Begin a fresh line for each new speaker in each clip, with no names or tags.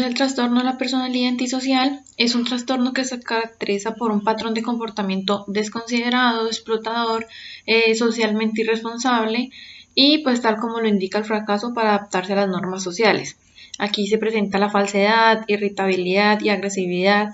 el trastorno de la personalidad antisocial es un trastorno que se caracteriza por un patrón de comportamiento desconsiderado, explotador, socialmente irresponsable y pues tal como lo indica el fracaso para adaptarse a las normas sociales. Aquí se presenta la falsedad, irritabilidad y agresividad,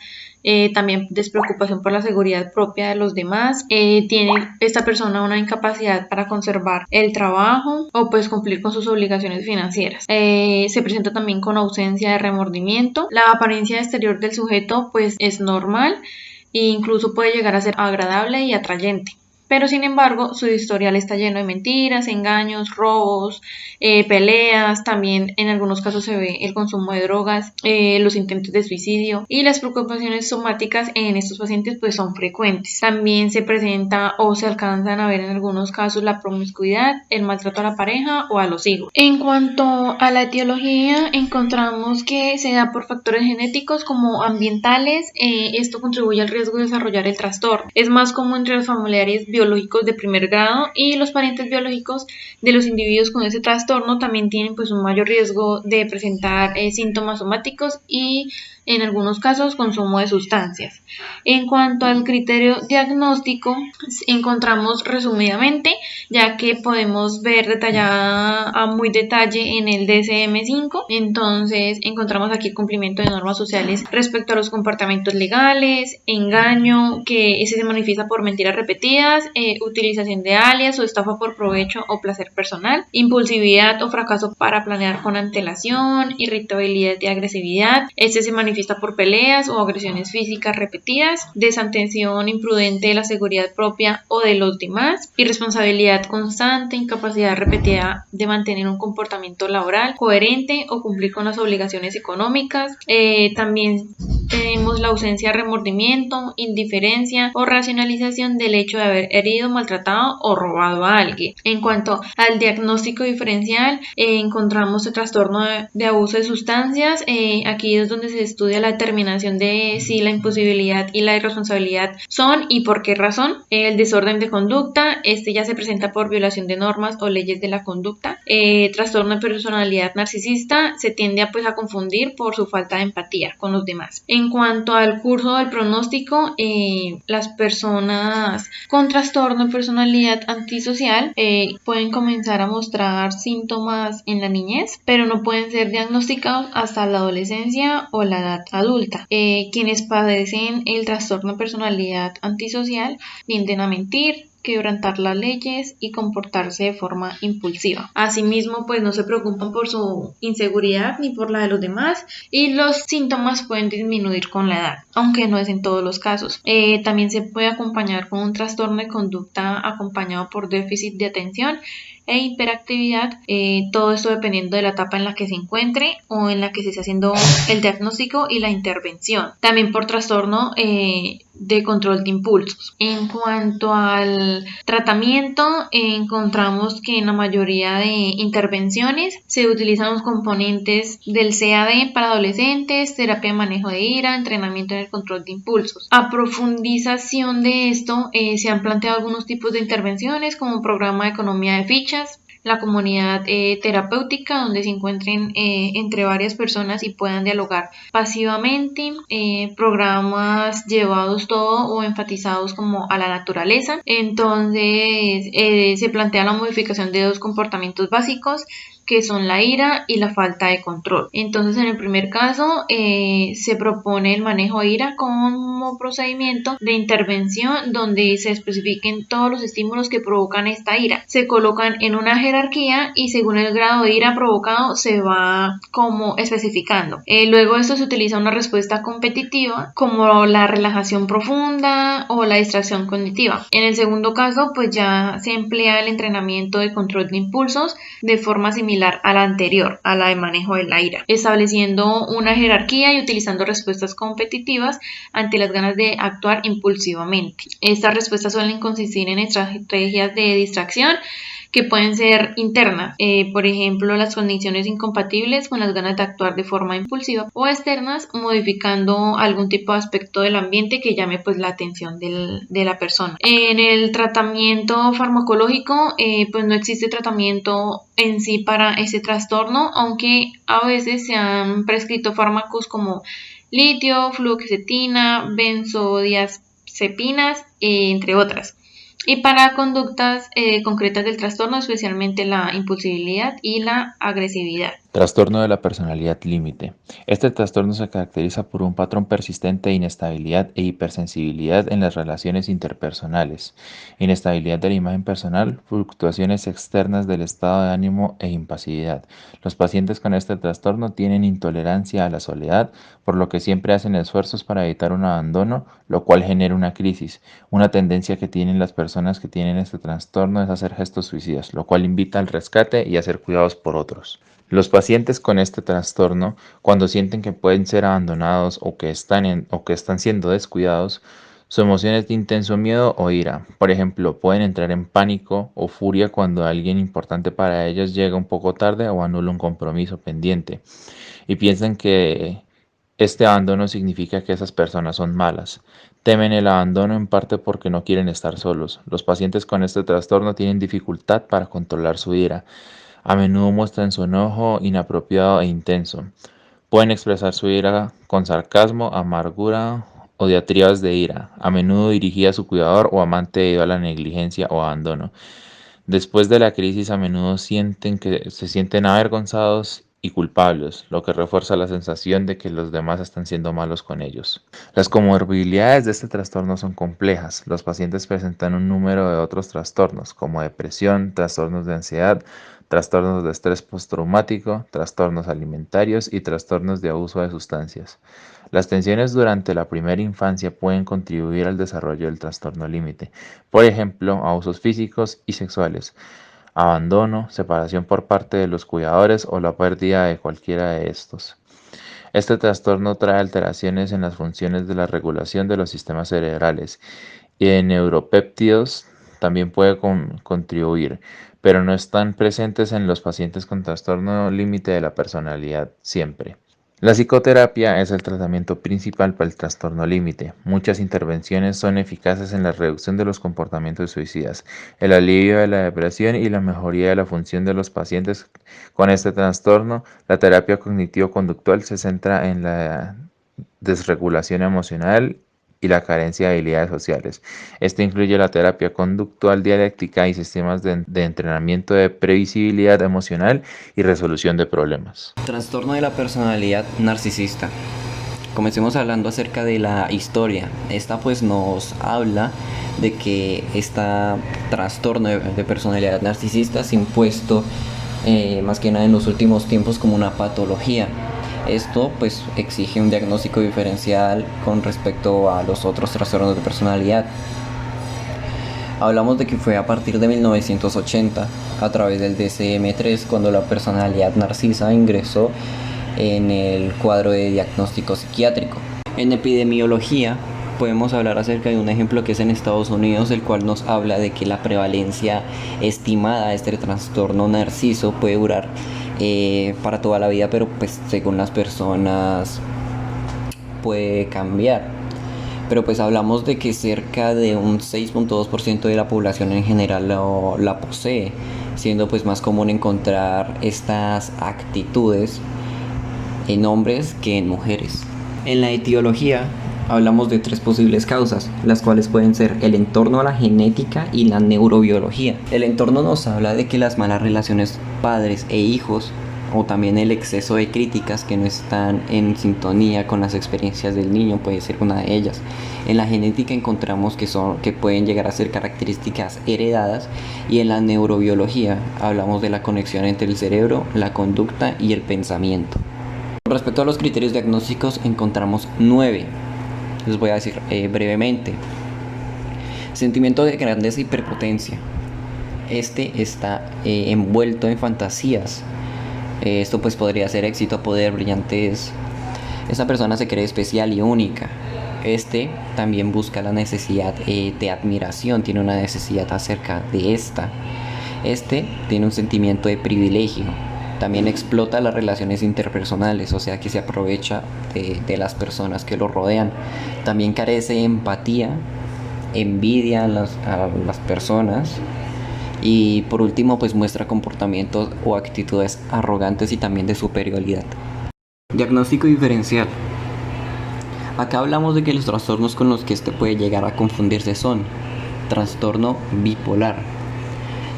también despreocupación por la seguridad propia de los demás. Tiene esta persona una incapacidad para conservar el trabajo o pues cumplir con sus obligaciones financieras. Se presenta también con ausencia de remordimiento. La apariencia exterior del sujeto pues es normal e incluso puede llegar a ser agradable y atrayente. Pero sin embargo, su historial está lleno de mentiras, engaños, robos, peleas, también en algunos casos se ve el consumo de drogas, los intentos de suicidio y las preocupaciones somáticas en estos pacientes pues son frecuentes. También se presenta o se alcanzan a ver en algunos casos la promiscuidad, el maltrato a la pareja o a los hijos. En cuanto a la etiología, encontramos que se da por factores genéticos como ambientales. Esto contribuye al riesgo de desarrollar el trastorno. Es más común entre los familiares biológicos de primer grado y los parientes biológicos de los individuos con ese trastorno también tienen pues un mayor riesgo de presentar síntomas somáticos y en algunos casos consumo de sustancias. En cuanto al criterio diagnóstico, encontramos resumidamente, ya que podemos ver detallada a muy detalle en el DSM-5, entonces encontramos aquí el cumplimiento de normas sociales respecto a los comportamientos legales, engaño, que ese se manifiesta por mentiras repetidas, utilización de alias o estafa por provecho o placer personal, impulsividad o fracaso para planear con antelación, irritabilidad y agresividad, este se manifiesta por peleas o agresiones físicas repetidas, desatención imprudente de la seguridad propia o de los demás, irresponsabilidad constante, incapacidad repetida de mantener un comportamiento laboral coherente o cumplir con las obligaciones económicas. También tenemos la ausencia de remordimiento, indiferencia o racionalización del hecho de haber herido, maltratado o robado a alguien. En cuanto al diagnóstico diferencial, encontramos el trastorno de abuso de sustancias. Aquí es donde se estudia la determinación de si la imposibilidad y la irresponsabilidad son y por qué razón. El desorden de conducta, este ya se presenta por violación de normas o leyes de la conducta. Trastorno de personalidad narcisista se tiende a confundir por su falta de empatía con los demás. En cuanto al curso del pronóstico, las personas con trastorno de personalidad antisocial pueden comenzar a mostrar síntomas en la niñez, pero no pueden ser diagnosticados hasta la adolescencia o la edad adulta. Quienes padecen el trastorno de personalidad antisocial tienden a mentir, quebrantar las leyes y comportarse de forma impulsiva. Asimismo, pues no se preocupan por su inseguridad ni por la de los demás y los síntomas pueden disminuir con la edad, aunque no es en todos los casos. También se puede acompañar con un trastorno de conducta acompañado por déficit de atención e hiperactividad, todo esto dependiendo de la etapa en la que se encuentre o en la que se esté haciendo el diagnóstico y la intervención. También por trastorno de control de impulsos. En cuanto al tratamiento, encontramos que en la mayoría de intervenciones se utilizan los componentes del CAD para adolescentes, terapia de manejo de ira, entrenamiento en el control de impulsos. A profundización de esto, se han planteado algunos tipos de intervenciones como programa de economía de fichas, la comunidad terapéutica donde se encuentren entre varias personas y puedan dialogar pasivamente, programas llevados todo o enfatizados como a la naturaleza. Entonces se plantea la modificación de dos comportamientos básicos que son la ira y la falta de control. Entonces, en el primer caso, se propone el manejo de ira como procedimiento de intervención donde se especifiquen todos los estímulos que provocan esta ira. Se colocan en una jerarquía y según el grado de ira provocado se va como especificando. Luego de esto se utiliza una respuesta competitiva como la relajación profunda o la distracción cognitiva. En el segundo caso, pues ya se emplea el entrenamiento de control de impulsos de forma similar a la anterior, a la de manejo de la ira, estableciendo una jerarquía y utilizando respuestas competitivas ante las ganas de actuar impulsivamente. Estas respuestas suelen consistir en estrategias de distracción que pueden ser internas, por ejemplo, las condiciones incompatibles con las ganas de actuar de forma impulsiva, o externas, modificando algún tipo de aspecto del ambiente que llame pues la atención de la persona. En el tratamiento farmacológico, pues no existe tratamiento en sí para ese trastorno, aunque a veces se han prescrito fármacos como litio, fluoxetina, benzodiazepinas, entre otras. Y para conductas concretas del trastorno, especialmente la impulsividad y la agresividad.
Trastorno de la personalidad límite. Este trastorno se caracteriza por un patrón persistente de inestabilidad e hipersensibilidad en las relaciones interpersonales, inestabilidad de la imagen personal, fluctuaciones externas del estado de ánimo e impasividad. Los pacientes con este trastorno tienen intolerancia a la soledad, por lo que siempre hacen esfuerzos para evitar un abandono, lo cual genera una crisis. Una tendencia que tienen las personas que tienen este trastorno es hacer gestos suicidas, lo cual invita al rescate y a ser cuidados por otros. Los pacientes con este trastorno, cuando sienten que pueden ser abandonados o que están siendo descuidados, su emoción es de intenso miedo o ira. Por ejemplo, pueden entrar en pánico o furia cuando alguien importante para ellos llega un poco tarde o anula un compromiso pendiente, y piensan que este abandono significa que esas personas son malas. Temen el abandono en parte porque no quieren estar solos. Los pacientes con este trastorno tienen dificultad para controlar su ira. A menudo muestran su enojo inapropiado e intenso. Pueden expresar su ira con sarcasmo, amargura o diatribas de ira, a menudo dirigida a su cuidador o amante debido a la negligencia o abandono. Después de la crisis, a menudo se sienten avergonzados y culpables, lo que refuerza la sensación de que los demás están siendo malos con ellos. Las comorbilidades de este trastorno son complejas. Los pacientes presentan un número de otros trastornos, como depresión, trastornos de ansiedad, trastornos de estrés postraumático, trastornos alimentarios y trastornos de abuso de sustancias. Las tensiones durante la primera infancia pueden contribuir al desarrollo del trastorno límite, por ejemplo, abusos físicos y sexuales, abandono, separación por parte de los cuidadores o la pérdida de cualquiera de estos. Este trastorno trae alteraciones en las funciones de la regulación de los sistemas cerebrales y de neuropéptidos también puede contribuir, pero no están presentes en los pacientes con trastorno límite de la personalidad siempre. La psicoterapia es el tratamiento principal para el trastorno límite. Muchas intervenciones son eficaces en la reducción de los comportamientos suicidas, el alivio de la depresión y la mejoría de la función de los pacientes con este trastorno. La terapia cognitivo-conductual se centra en la desregulación emocional y la carencia de habilidades sociales. Esto incluye la terapia conductual dialéctica y sistemas de entrenamiento de previsibilidad emocional y resolución de problemas.
Trastorno de la personalidad narcisista. Comencemos hablando acerca de la historia. Esta pues nos habla de que este trastorno de personalidad narcisista se ha impuesto más que nada en los últimos tiempos como una patología. Esto pues exige un diagnóstico diferencial con respecto a los otros trastornos de personalidad. Hablamos de que fue a partir de 1980, a través del DSM-3, cuando la personalidad narcisa ingresó en el cuadro de diagnóstico psiquiátrico. En epidemiología podemos hablar acerca de un ejemplo que es en Estados Unidos, el cual nos habla de que la prevalencia estimada de este trastorno narciso puede durar para toda la vida, pero pues según las personas puede cambiar. Pero pues hablamos de que cerca de un 6.2% de la población en general la posee, siendo pues más común encontrar estas actitudes en hombres que en mujeres. En la etiología hablamos de 3 posibles causas, las cuales pueden ser el entorno, la genética y la neurobiología. El entorno nos habla de que las malas relaciones padres e hijos, o también el exceso de críticas que no están en sintonía con las experiencias del niño, puede ser una de ellas. En la genética encontramos que pueden llegar a ser características heredadas, y en la neurobiología hablamos de la conexión entre el cerebro, la conducta y el pensamiento. Con respecto a los criterios diagnósticos encontramos 9. Les voy a decir brevemente. Sentimiento de grandeza y prepotencia. Este está envuelto en fantasías. Esto pues podría ser éxito, poder, brillantez. Esta persona se cree especial y única. Este también busca la necesidad de admiración, tiene una necesidad acerca de esta. Este tiene un sentimiento de privilegio. También explota las relaciones interpersonales, o sea que se aprovecha de las personas que lo rodean. También carece de empatía, envidia a las personas. Y por último, pues muestra comportamientos o actitudes arrogantes y también de superioridad. Diagnóstico diferencial. Acá hablamos de que los trastornos con los que este puede llegar a confundirse son trastorno bipolar,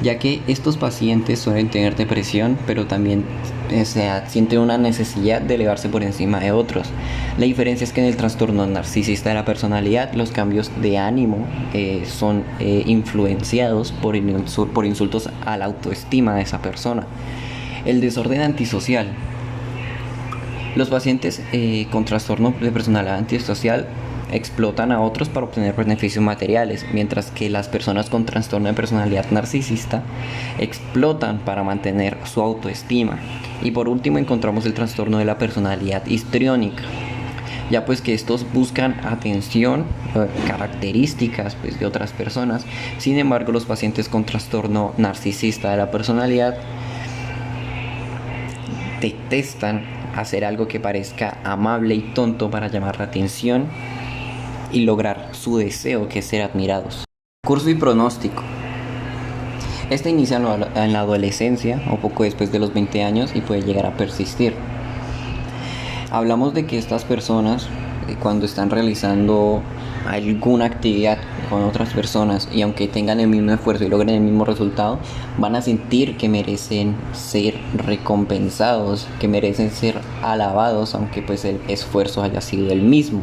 ya que estos pacientes suelen tener depresión, pero también sienten una necesidad de elevarse por encima de otros. La diferencia es que en el trastorno narcisista de la personalidad, los cambios de ánimo son influenciados por insultos a la autoestima de esa persona. El desorden antisocial. Los pacientes con trastorno de personalidad antisocial explotan a otros para obtener beneficios materiales, mientras que las personas con trastorno de personalidad narcisista explotan para mantener su autoestima. Y por último encontramos el trastorno de la personalidad histriónica, ya pues que estos buscan atención, características pues, de otras personas. Sin embargo, los pacientes con trastorno narcisista de la personalidad detestan hacer algo que parezca amable y tonto para llamar la atención y lograr su deseo, que es ser admirados. Curso y pronóstico. Este inicia en la adolescencia o poco después de los 20 años y puede llegar a persistir. Hablamos de que estas personas, cuando están realizando alguna actividad con otras personas y aunque tengan el mismo esfuerzo y logren el mismo resultado, van a sentir que merecen ser recompensados, que merecen ser alabados, aunque pues el esfuerzo haya sido el mismo.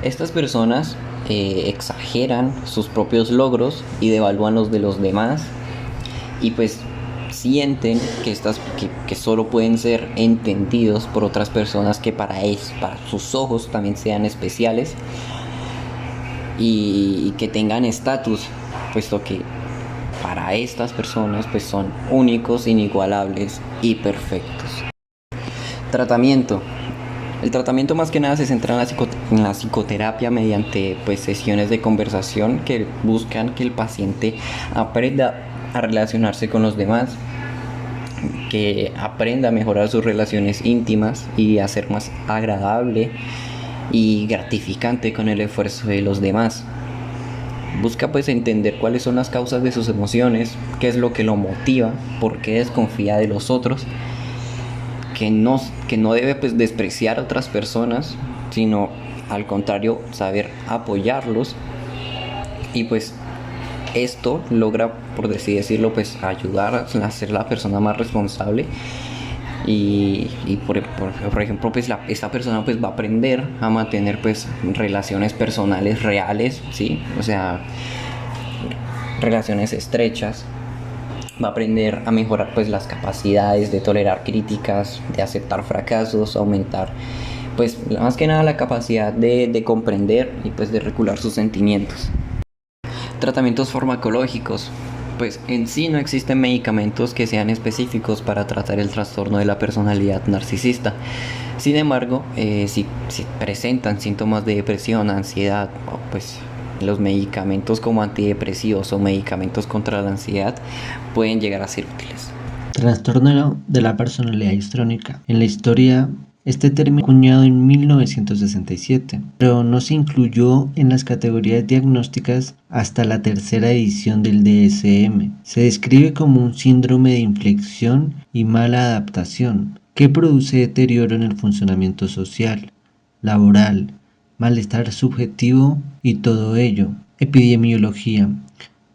Estas personas exageran sus propios logros y devalúan los de los demás y pues sienten que solo pueden ser entendidos por otras personas que para sus ojos también sean especiales y que tengan estatus, puesto que para estas personas pues son únicos, inigualables y perfectos. Tratamiento. El tratamiento más que nada se centra en la psicoterapia mediante pues, sesiones de conversación que buscan que el paciente aprenda a relacionarse con los demás, que aprenda a mejorar sus relaciones íntimas y a ser más agradable y gratificante con el esfuerzo de los demás. Busca pues entender cuáles son las causas de sus emociones, qué es lo que lo motiva, por qué desconfía de los otros, que no debe pues despreciar a otras personas, sino al contrario saber apoyarlos y pues esto logra, por así decirlo, pues ayudar a ser la persona más responsable y por ejemplo pues esta persona pues va a aprender a mantener pues relaciones personales reales, ¿sí? O sea, relaciones estrechas. Va a aprender a mejorar pues las capacidades de tolerar críticas, de aceptar fracasos, aumentar pues más que nada la capacidad de comprender y pues de regular sus sentimientos. Tratamientos farmacológicos. Pues en sí no existen medicamentos que sean específicos para tratar el trastorno de la personalidad narcisista. Sin embargo, si presentan síntomas de depresión, ansiedad, pues los medicamentos como antidepresivos o medicamentos contra la ansiedad pueden llegar a ser útiles.
Trastorno de la personalidad histriónica. En la historia, este término fue acuñado en 1967, pero no se incluyó en las categorías diagnósticas hasta la tercera edición del DSM. Se describe como un síndrome de inflexión y mala adaptación que produce deterioro en el funcionamiento social, laboral, malestar subjetivo y todo ello. Epidemiología.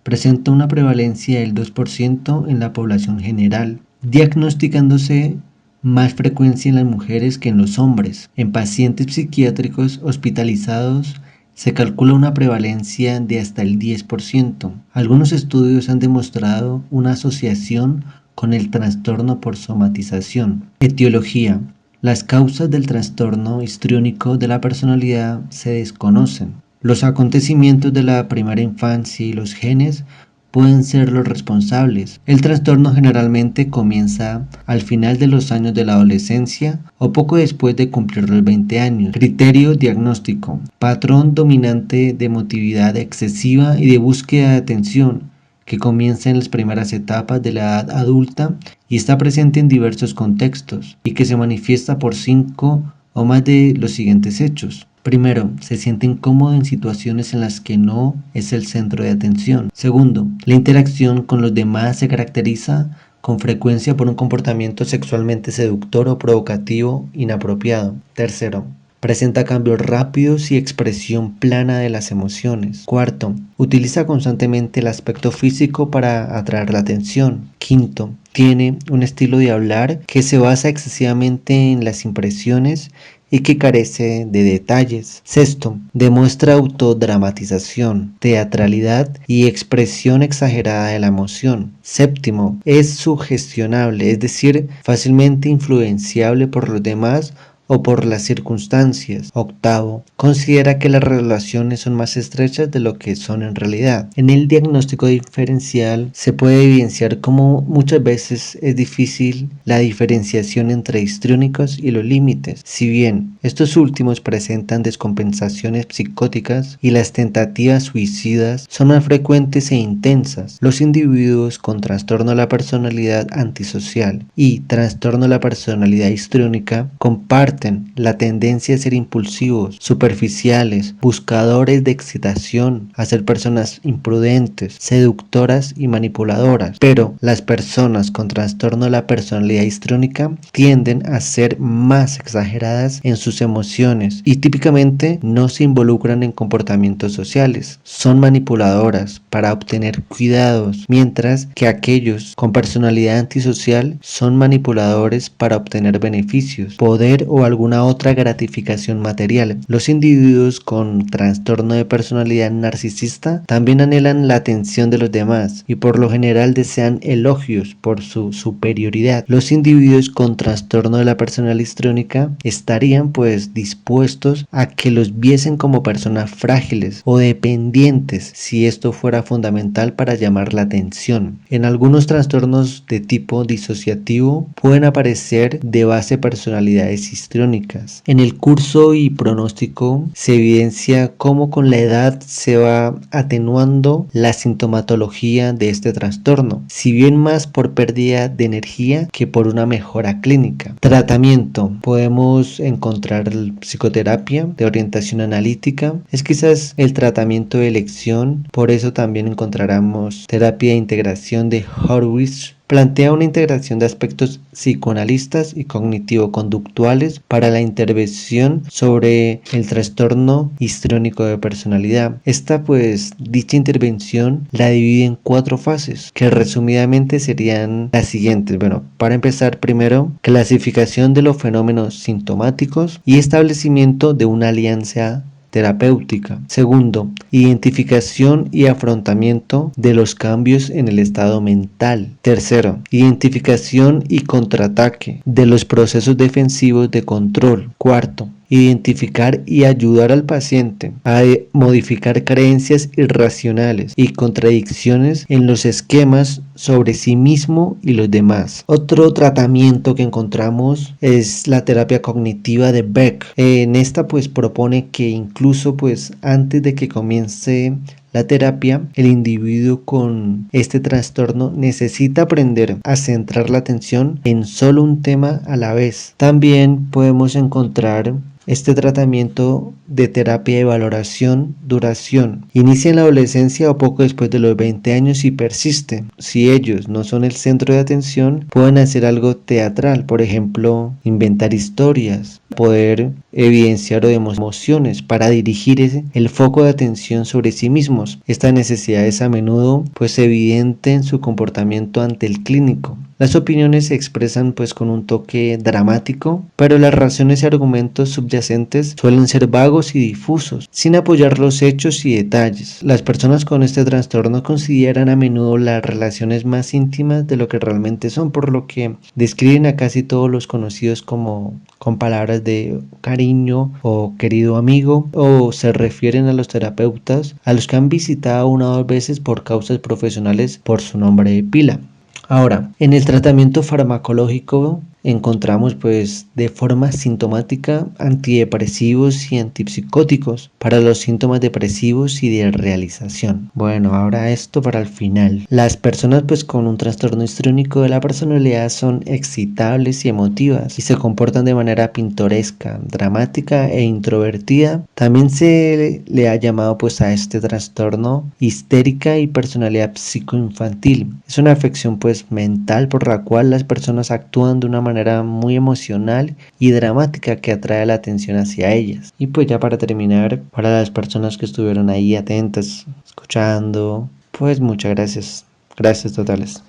Presenta una prevalencia del 2% en la población general, diagnosticándose más frecuencia en las mujeres que en los hombres. En pacientes psiquiátricos hospitalizados se calcula una prevalencia de hasta el 10%. Algunos estudios han demostrado una asociación con el trastorno por somatización. Etiología. Las causas del trastorno histriónico de la personalidad se desconocen. Los acontecimientos de la primera infancia y los genes pueden ser los responsables. El trastorno generalmente comienza al final de los años de la adolescencia o poco después de cumplir los 20 años. Criterio diagnóstico. Patrón dominante de emotividad excesiva y de búsqueda de atención, que comienza en las primeras etapas de la edad adulta y está presente en diversos contextos y que se manifiesta por 5 o más de los siguientes hechos. Primero, se siente incómodo en situaciones en las que no es el centro de atención. Segundo, la interacción con los demás se caracteriza con frecuencia por un comportamiento sexualmente seductor o provocativo inapropiado. Tercero, presenta cambios rápidos y expresión plana de las emociones. Cuarto, utiliza constantemente el aspecto físico para atraer la atención. Quinto, tiene un estilo de hablar que se basa excesivamente en las impresiones y que carece de detalles. Sexto, demuestra autodramatización, teatralidad y expresión exagerada de la emoción. Séptimo, es sugestionable, es decir, fácilmente influenciable por los demás o por las circunstancias. Octavo, considera que las relaciones son más estrechas de lo que son en realidad. En el diagnóstico diferencial se puede evidenciar cómo muchas veces es difícil la diferenciación entre histriónicos y los límites. Si bien estos últimos presentan descompensaciones psicóticas y las tentativas suicidas son más frecuentes e intensas, los individuos con trastorno de la personalidad antisocial y trastorno de la personalidad histriónica comparten la tendencia a ser impulsivos, superficiales, buscadores de excitación, a ser personas imprudentes, seductoras y manipuladoras. Pero las personas con trastorno de la personalidad histriónica tienden a ser más exageradas en sus emociones y típicamente no se involucran en comportamientos sociales. Son manipuladoras para obtener cuidados, mientras que aquellos con personalidad antisocial son manipuladores para obtener beneficios, poder o alguna otra gratificación material. Los individuos con trastorno de personalidad narcisista también anhelan la atención de los demás y por lo general desean elogios por su superioridad. Los individuos con trastorno de la personalidad histriónica estarían pues dispuestos a que los viesen como personas frágiles o dependientes si esto fuera fundamental para llamar la atención. En algunos trastornos de tipo disociativo pueden aparecer de base personalidades histriónicas. En el curso y pronóstico se evidencia cómo con la edad se va atenuando la sintomatología de este trastorno, si bien más por pérdida de energía que por una mejora clínica. Tratamiento: podemos encontrar psicoterapia de orientación analítica, es quizás el tratamiento de elección, por eso también encontraremos terapia de integración de Horwitz. Plantea una integración de aspectos psicoanalistas y cognitivo-conductuales para la intervención sobre el trastorno histriónico de personalidad. Dicha intervención la divide en 4 fases, que resumidamente serían las siguientes. Para empezar, primero, clasificación de los fenómenos sintomáticos y establecimiento de una alianza terapéutica. Segundo, identificación y afrontamiento de los cambios en el estado mental. Tercero, identificación y contraataque de los procesos defensivos de control. Cuarto, identificar y ayudar al paciente a modificar creencias irracionales y contradicciones en los esquemas sobre sí mismo y los demás. Otro tratamiento que encontramos es la terapia cognitiva de Beck. En esta propone que incluso antes de que comience la terapia, el individuo con este trastorno necesita aprender a centrar la atención en solo un tema a la vez. También podemos encontrar este tratamiento de terapia de valoración, duración. Inicia en la adolescencia o poco después de los 20 años y persiste. Si ellos no son el centro de atención, pueden hacer algo teatral, por ejemplo, inventar historias, poder evidenciar emociones para dirigir el foco de atención sobre sí mismos. Esta necesidad es a menudo evidente en su comportamiento ante el clínico. Las opiniones se expresan con un toque dramático, pero las razones y argumentos subyacentes suelen ser vagos y difusos, sin apoyar los hechos y detalles. Las personas con este trastorno consideran a menudo las relaciones más íntimas de lo que realmente son, por lo que describen a casi todos los conocidos con palabras de cariño o querido amigo, o se refieren a los terapeutas a los que han visitado 1 o 2 veces por causas profesionales por su nombre de pila. Ahora, en el tratamiento farmacológico encontramos pues de forma sintomática antidepresivos y antipsicóticos para los síntomas depresivos y de realización. Bueno, ahora esto para el final. Las personas pues con un trastorno histriónico de la personalidad son excitables y emotivas y se comportan de manera pintoresca, dramática e introvertida. También se le ha llamado pues a este trastorno histérica y personalidad psicoinfantil. Es una afección pues mental por la cual las personas actúan de una manera muy emocional y dramática que atrae la atención hacia ellas. Y pues ya para terminar, para las personas que estuvieron ahí atentas, escuchando, pues muchas gracias. Gracias totales.